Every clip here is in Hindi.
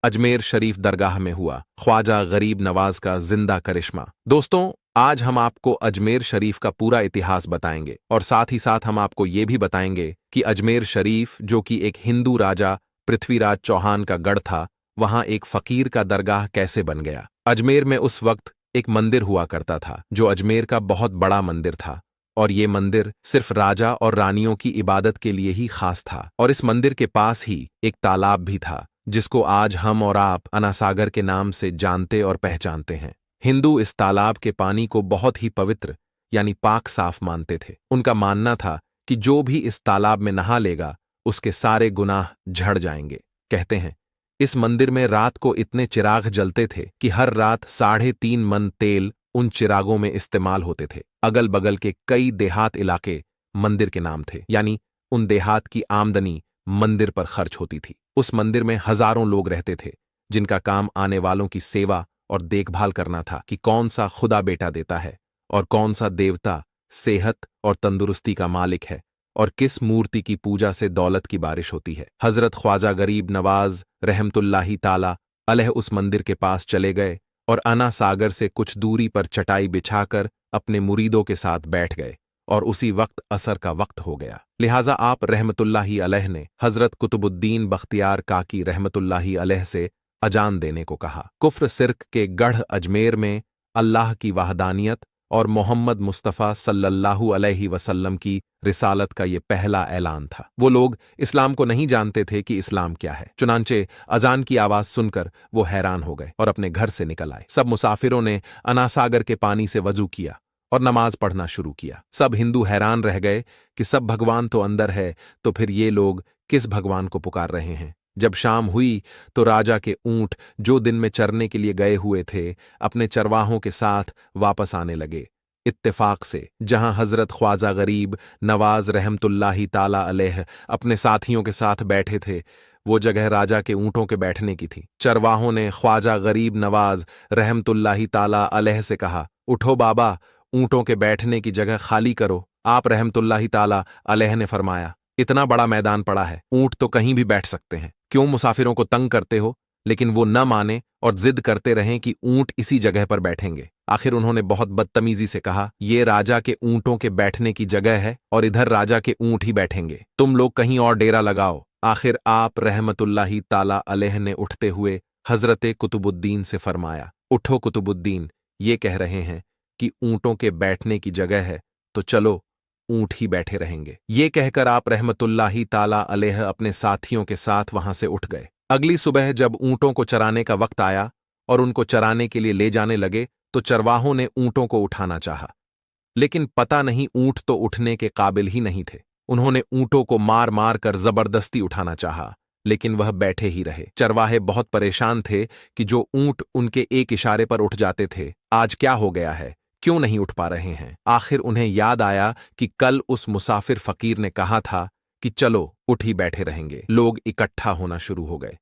अजमेर शरीफ दरगाह में हुआ ख्वाजा गरीब नवाज का जिंदा करिश्मा। दोस्तों, आज हम आपको अजमेर शरीफ का पूरा इतिहास बताएंगे और साथ ही साथ हम आपको ये भी बताएंगे कि अजमेर शरीफ, जो कि एक हिंदू राजा पृथ्वीराज चौहान का गढ़ था, वहां एक फकीर का दरगाह कैसे बन गया। अजमेर में उस वक्त एक मंदिर हुआ करता था जो अजमेर का बहुत बड़ा मंदिर था, और ये मंदिर सिर्फ राजा और रानियों की इबादत के लिए ही खास था। और इस मंदिर के पास ही एक तालाब भी था जिसको आज हम और आप अनासागर के नाम से जानते और पहचानते हैं। हिंदू इस तालाब के पानी को बहुत ही पवित्र यानी पाक साफ मानते थे। उनका मानना था कि जो भी इस तालाब में नहा लेगा उसके सारे गुनाह झड़ जाएंगे। कहते हैं इस मंदिर में रात को इतने चिराग जलते थे कि हर रात 3.5 मन तेल उन चिरागों में इस्तेमाल होते थे। अगल बगल के कई देहात इलाके मंदिर के नाम थे, यानी उन देहात की आमदनी मंदिर पर खर्च होती थी। उस मंदिर में हजारों लोग रहते थे जिनका काम आने वालों की सेवा और देखभाल करना था कि कौन सा खुदा बेटा देता है और कौन सा देवता सेहत और तंदुरुस्ती का मालिक है और किस मूर्ति की पूजा से दौलत की बारिश होती है। हजरत ख्वाजा गरीब नवाज रहमतुल्लाही ताला अलैह उस मंदिर के पास चले गए और अना सागर से कुछ दूरी पर चटाई बिछाकर अपने मुरीदों के साथ बैठ गए, और उसी वक्त असर का वक्त हो गया। लिहाजा आप रहमतुल्लाही अलैह ने हजरत कुतुबुद्दीन बख्तियार काकी रहमतुल्लाही अलैह से अजान देने को कहा। कुफ्र सिर्क के गढ़ अजमेर में अल्लाह की वहदानियत और मोहम्मद मुस्तफ़ा सल्लल्लाहु अलैहि वसल्लम की रिसालत का ये पहला ऐलान था। वो लोग इस्लाम को नहीं जानते थे कि इस्लाम क्या है। चुनांचे अजान की आवाज सुनकर वो हैरान हो गए और अपने घर से निकल आए। सब मुसाफिरों ने अनासागर के पानी से वजू किया और नमाज पढ़ना शुरू किया। सब हिंदू हैरान रह गए कि सब भगवान तो अंदर है, तो फिर ये लोग किस भगवान को पुकार रहे हैं। जब शाम हुई तो राजा के ऊंट, जो दिन में चरने के लिए गए हुए थे, अपने चरवाहों के साथ वापस आने लगे। इत्तेफाक से जहां हजरत ख्वाजा गरीब नवाज रहमतुल्लाही ताला अलैह अपने साथियों के साथ बैठे थे, वो जगह राजा के ऊंटों के बैठने की थी। चरवाहों ने ख्वाजा गरीब नवाज रहमतुल्लाही ताला अलैह से कहा, उठो बाबा, ऊंटों के बैठने की जगह खाली करो। आप रहमतुल्लाही ताला अलैह ने फरमाया, इतना बड़ा मैदान पड़ा है, ऊंट तो कहीं भी बैठ सकते हैं, क्यों मुसाफिरों को तंग करते हो। लेकिन वो न माने और जिद करते रहें कि ऊंट इसी जगह पर बैठेंगे। आखिर उन्होंने बहुत बदतमीजी से कहा, ये राजा के ऊंटों के बैठने की जगह है और इधर राजा के ऊंट ही बैठेंगे, तुम लोग कहीं और डेरा लगाओ। आखिर आप रहमतुल्लाही ताला अलैह ने उठते हुए हजरत कुतुबुद्दीन से फरमाया, उठो कुतुबुद्दीन, ये कह रहे हैं कि ऊंटों के बैठने की जगह है, तो चलो ऊंट ही बैठे रहेंगे। ये कहकर आप रहमतुल्लाही ताला अलैह अपने साथियों के साथ वहां से उठ गए। अगली सुबह जब ऊंटों को चराने का वक्त आया और उनको चराने के लिए ले जाने लगे, तो चरवाहों ने ऊंटों को उठाना चाहा, लेकिन पता नहीं ऊंट तो उठने के काबिल ही नहीं थे। उन्होंने ऊंटों को मार मार कर जबरदस्ती उठाना चाहा, लेकिन वह बैठे ही रहे। चरवाहे बहुत परेशान थे कि जो ऊंट उनके एक इशारे पर उठ जाते थे, आज क्या हो गया है, क्यों नहीं उठ पा रहे हैं। आखिर उन्हें याद आया कि कल उस मुसाफिर फकीर ने कहा था कि चलो उठ ही बैठे रहेंगे। लोग इकट्ठा होना शुरू हो गए।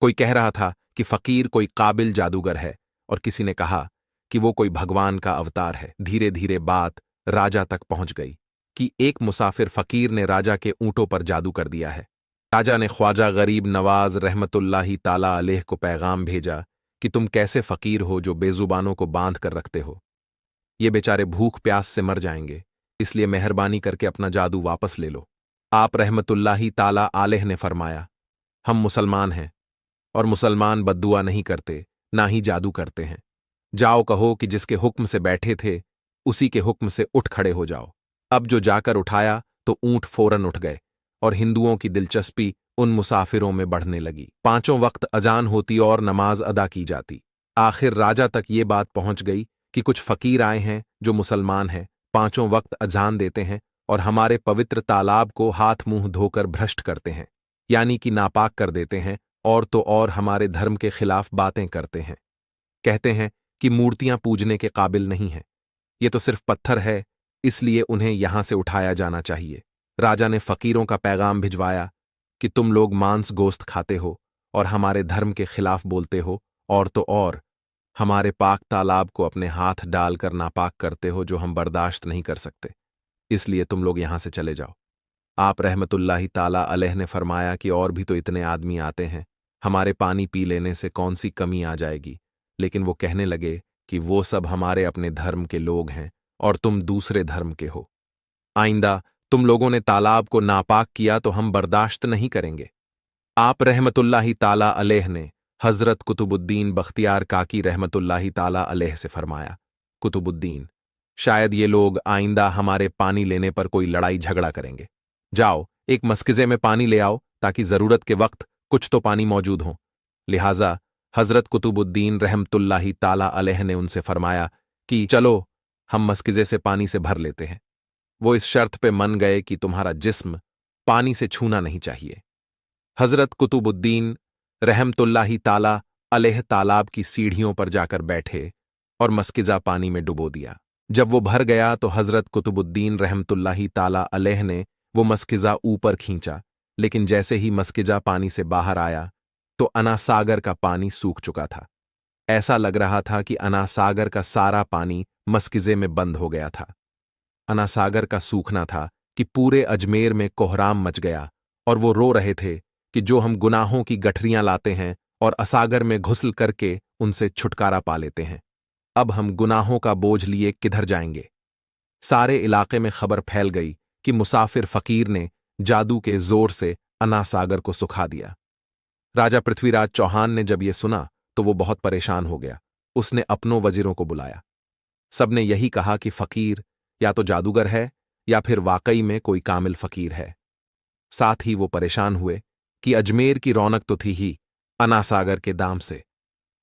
कोई कह रहा था कि फकीर कोई काबिल जादूगर है, और किसी ने कहा कि वो कोई भगवान का अवतार है। धीरे धीरे बात राजा तक पहुंच गई कि एक मुसाफिर फकीर ने राजा के ऊंटों पर जादू कर दिया है। राजा ने ख्वाजा गरीब नवाज रहमतुल्लाही ताला अलैह को पैगाम भेजा कि तुम कैसे फकीर हो जो बेजुबानों को बांध कर रखते हो। ये बेचारे भूख प्यास से मर जाएंगे, इसलिए मेहरबानी करके अपना जादू वापस ले लो। आप रहमतुल्लाही ताला अलैह ने फरमाया, हम मुसलमान हैं और मुसलमान बद्दुआ नहीं करते, ना ही जादू करते हैं। जाओ कहो कि जिसके हुक्म से बैठे थे उसी के हुक्म से उठ खड़े हो जाओ। अब जो जाकर उठाया तो ऊंट फौरन उठ गए और हिंदुओं की दिलचस्पी उन मुसाफिरों में बढ़ने लगी। 5 वक्त अजान होती और नमाज अदा की जाती। आखिर राजा तक ये बात पहुंच गई कि कुछ फकीर आए हैं जो मुसलमान हैं, 5 वक्त अजान देते हैं और हमारे पवित्र तालाब को हाथ मुंह धोकर भ्रष्ट करते हैं, यानी कि नापाक कर देते हैं, और तो और हमारे धर्म के खिलाफ बातें करते हैं। कहते हैं कि मूर्तियां पूजने के काबिल नहीं हैं, ये तो सिर्फ पत्थर है, इसलिए उन्हें यहां से उठाया जाना चाहिए। राजा ने फकीरों का पैगाम भिजवाया कि तुम लोग मांस गोश्त खाते हो और हमारे धर्म के खिलाफ बोलते हो, और तो और हमारे पाक तालाब को अपने हाथ डालकर नापाक करते हो, जो हम बर्दाश्त नहीं कर सकते, इसलिए तुम लोग यहां से चले जाओ। आप रहमतुल्लाही ताला अलैह ने फरमाया कि और भी तो इतने आदमी आते हैं, हमारे पानी पी लेने से कौन सी कमी आ जाएगी। लेकिन वो कहने लगे कि वो सब हमारे अपने धर्म के लोग हैं और तुम दूसरे धर्म के हो। आइंदा तुम लोगों ने तालाब को नापाक किया तो हम बर्दाश्त नहीं करेंगे। आप रहमतुल्लाहि ताला अलैह ने हजरत कुतुबुद्दीन बख्तियार काकी रहमतुल्लाहि ताला अलैह से फरमाया, कुतुबुद्दीन, शायद ये लोग आइंदा हमारे पानी लेने पर कोई लड़ाई झगड़ा करेंगे। जाओ एक मस्किज़े में पानी ले आओ ताकि जरूरत के वक्त कुछ तो पानी मौजूद हो। लिहाजा हजरत कुतुबुद्दीन रहमतुल्लाहि ताला अलैह ने उनसे फरमाया कि चलो हम मस्किज़े से पानी से भर लेते हैं। वो इस शर्त पे मन गए कि तुम्हारा जिस्म पानी से छूना नहीं चाहिए। हजरत कुतुबुद्दीन रहमतुल्लाहि ताला अलैह तालाब की सीढ़ियों पर जाकर बैठे और मस्किज़ा पानी में डुबो दिया। जब वो भर गया तो हजरत कुतुबुद्दीन रहमतुल्लाहि ताला अलैह ने वो मस्किज़ा ऊपर खींचा, लेकिन जैसे ही मस्किज़ा पानी से बाहर आया तो अनासागर का पानी सूख चुका था। ऐसा लग रहा था कि अनासागर का सारा पानी मस्किज़े में बंद हो गया था। अनासागर का सूखना था कि पूरे अजमेर में कोहराम मच गया और वो रो रहे थे कि जो हम गुनाहों की गठरियां लाते हैं और असागर में घुसल करके उनसे छुटकारा पा लेते हैं, अब हम गुनाहों का बोझ लिए किधर जाएंगे। सारे इलाके में खबर फैल गई कि मुसाफिर फकीर ने जादू के जोर से अनासागर को सुखा दिया। राजा पृथ्वीराज चौहान ने जब ये सुना तो वो बहुत परेशान हो गया। उसने अपनों वजीरों को बुलाया। सबने यही कहा कि फकीर या तो जादूगर है या फिर वाकई में कोई कामिल फकीर है। साथ ही वो परेशान हुए कि अजमेर की रौनक तो थी ही अनासागर के दाम से।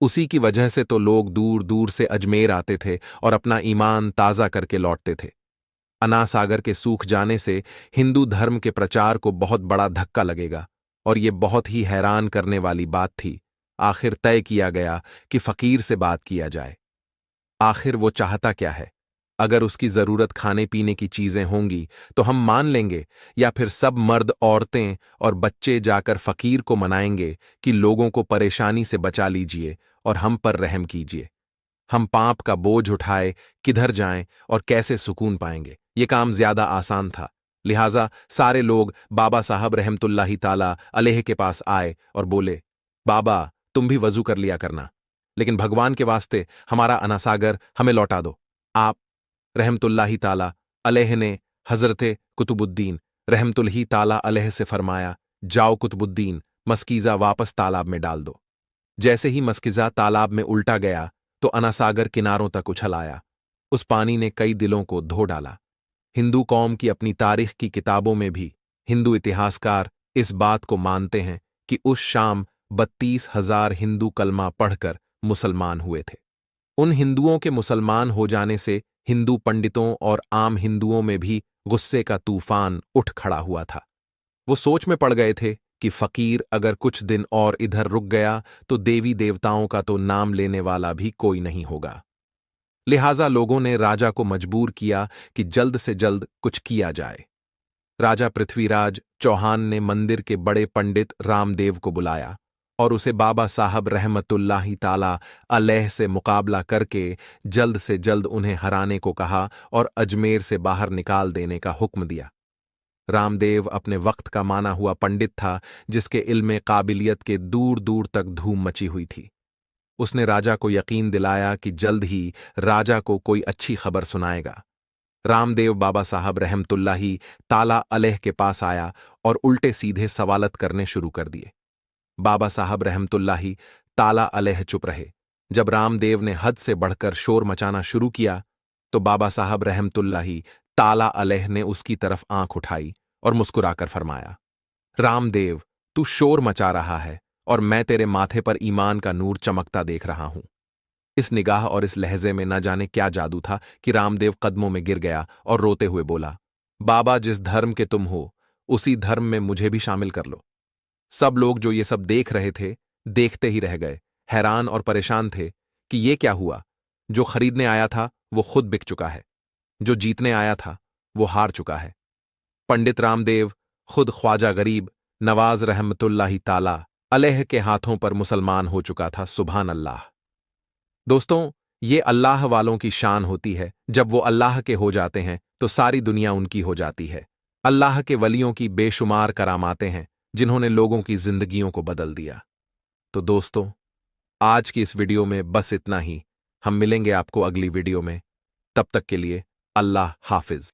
उसी की वजह से तो लोग दूर दूर से अजमेर आते थे और अपना ईमान ताज़ा करके लौटते थे। अनासागर के सूख जाने से हिंदू धर्म के प्रचार को बहुत बड़ा धक्का लगेगा और ये बहुत ही हैरान करने वाली बात थी। आखिर तय किया गया कि फकीर से बात किया जाए। आखिर वो चाहता क्या है? अगर उसकी जरूरत खाने पीने की चीजें होंगी तो हम मान लेंगे, या फिर सब मर्द औरतें और बच्चे जाकर फकीर को मनाएंगे कि लोगों को परेशानी से बचा लीजिए और हम पर रहम कीजिए। हम पाप का बोझ उठाए किधर जाएं और कैसे सुकून पाएंगे? ये काम ज्यादा आसान था। लिहाजा सारे लोग बाबा साहब रहमतुल्लाहि ताला अलैह के पास आए और बोले, बाबा तुम भी वजू कर लिया करना, लेकिन भगवान के वास्ते हमारा अनासागर हमें लौटा दो। आप रहमतुल्लाहि ताला अलैह ने हजरत कुतुबुद्दीन रहमतुल्लाहि ताला अलैह से फरमाया, जाओ कुतुबुद्दीन, मस्कीज़ा वापस तालाब में डाल दो। जैसे ही मस्कीज़ा तालाब में उल्टा गया तो अनासागर किनारों तक उछल आया। उस पानी ने कई दिलों को धो डाला। हिंदू कौम की अपनी तारीख की किताबों में भी हिंदू इतिहासकार इस बात को मानते हैं कि उस शाम 32,000 हिंदू कलमा पढ़कर मुसलमान हुए थे। उन हिंदुओं के मुसलमान हो जाने से हिंदू पंडितों और आम हिंदुओं में भी गुस्से का तूफान उठ खड़ा हुआ था। वो सोच में पड़ गए थे कि फकीर अगर कुछ दिन और इधर रुक गया तो देवी देवताओं का तो नाम लेने वाला भी कोई नहीं होगा। लिहाजा लोगों ने राजा को मजबूर किया कि जल्द से जल्द कुछ किया जाए। राजा पृथ्वीराज चौहान ने मंदिर के बड़े पंडित रामदेव को बुलाया और उसे बाबा साहब रहमतुल्लाहि ताला अलैह से मुकाबला करके जल्द से जल्द उन्हें हराने को कहा और अजमेर से बाहर निकाल देने का हुक्म दिया। रामदेव अपने वक्त का माना हुआ पंडित था, जिसके इल्मे काबिलियत के दूर दूर तक धूम मची हुई थी। उसने राजा को यकीन दिलाया कि जल्द ही राजा को कोई अच्छी खबर सुनाएगा। रामदेव बाबा साहब रहमतुल्लाहि ताला अलैह के पास आया और उल्टे सीधे सवालत करने शुरू कर दिए। बाबा साहब रहमतुल्लाहि ताला अलैह चुप रहे। जब रामदेव ने हद से बढ़कर शोर मचाना शुरू किया तो बाबा साहब रहमतुल्लाहि ताला अलैह ने उसकी तरफ आंख उठाई और मुस्कुराकर फरमाया, रामदेव, तू शोर मचा रहा है और मैं तेरे माथे पर ईमान का नूर चमकता देख रहा हूं। इस निगाह और इस लहजे में न जाने क्या जादू था कि रामदेव कदमों में गिर गया और रोते हुए बोला, बाबा, जिस धर्म के तुम हो उसी धर्म में मुझे भी शामिल कर लो। सब लोग जो ये सब देख रहे थे देखते ही रह गए, हैरान और परेशान थे कि ये क्या हुआ। जो खरीदने आया था वो खुद बिक चुका है, जो जीतने आया था वो हार चुका है। पंडित रामदेव खुद ख्वाजा गरीब नवाज रहमतुल्लाहि ताला अलैह के हाथों पर मुसलमान हो चुका था। सुभान अल्लाह। दोस्तों, ये अल्लाह वालों की शान होती है। जब वो अल्लाह के हो जाते हैं तो सारी दुनिया उनकी हो जाती है। अल्लाह के वलियों की बेशुमार करामातें हैं जिन्होंने लोगों की जिंदगियों को बदल दिया। तो दोस्तों, आज की इस वीडियो में बस इतना ही। हम मिलेंगे आपको अगली वीडियो में। तब तक के लिए अल्लाह हाफिज।